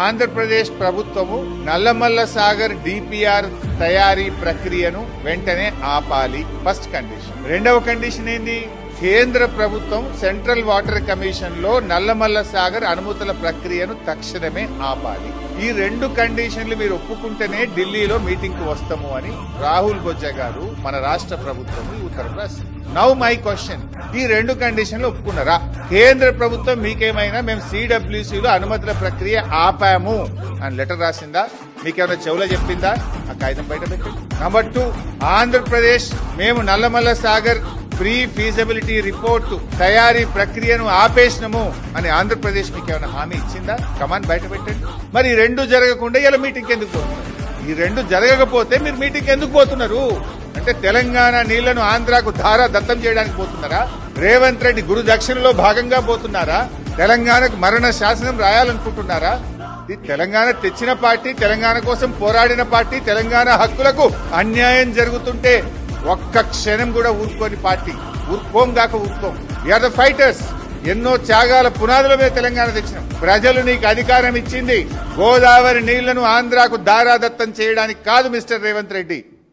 ఆంధ్రప్రదేశ్ ప్రభుత్వము నల్లమల్ల సాగర్ డిపిఆర్ తయారీ ప్రక్రియను వెంటనే ఆపాలి. First condition. రెండవ కండిషన్ ఏంది? కేంద్ర ప్రభుత్వం సెంట్రల్ వాటర్ కమిషన్ లో నల్లమల్ల సాగర్ అనుమతుల ప్రక్రియను తక్షణమే ఆపాలి. ఈ రెండు కండిషన్లు మీరు ఒప్పుకుంటేనే ఢిల్లీలో మీటింగ్ కు వస్తాము అని రాహుల్ బొజ్జా గారు మన రాష్ట్ర ప్రభుత్వం ఉత్తర్వులు రాసింది. నౌ మై క్వశ్చన్, ఈ రెండు కండిషన్లు ఒప్పుకున్నారా? కేంద్ర ప్రభుత్వం మీకేమైనా మేము సిడబ్ల్యూసీలో అనుమతుల ప్రక్రియ ఆపాము అని లెటర్ రాసిందా? మీకేమైనా చెవులో చెప్పిందా? ఆ కాగితం బయట పెట్టండి. నంబర్ 2, ఆంధ్రప్రదేశ్ మేము Nallamala Sagar pre feasibility report తయారీ ప్రక్రియను ఆపేసినము అని ఆంధ్రప్రదేశ్ మీకు ఏమైనా హామీ ఇచ్చిందా? కమాన్ బయట పెట్టండి. మరి ఈ రెండు జరగకుండా ఇలా మీటింగ్ ఎందుకు పోతున్నారు? ఈ రెండు జరగకపోతే మీరు మీటింగ్ ఎందుకు పోతున్నారు? అంటే తెలంగాణ నీళ్లను ఆంధ్రాకు ధారా దత్తం చేయడానికి పోతున్నారా? రేవంత్ రెడ్డి గురు దక్షిణలో భాగంగా పోతున్నారా? తెలంగాణకు మరణ శాసనం రాయాలనుకుంటున్నారా? ఇది తెలంగాణ తెచ్చిన పార్టీ, తెలంగాణ కోసం పోరాడిన పార్టీ, తెలంగాణ హక్కులకు అన్యాయం జరుగుతుంటే ఒక్క క్షణం కూడా ఊరుకోని పార్టీ. ఊరుకోం కాక ఊరుకోం. We are the fighters. ఎన్నో త్యాగాల పునాదుల మీద తెలంగాణ తెచ్చినాం. ప్రజలు నీకు అధికారం ఇచ్చింది గోదావరి నీళ్లను ఆంధ్రాకు దారాదత్తం చేయడానికి కాదు మిస్టర్ రేవంత్ రెడ్డి.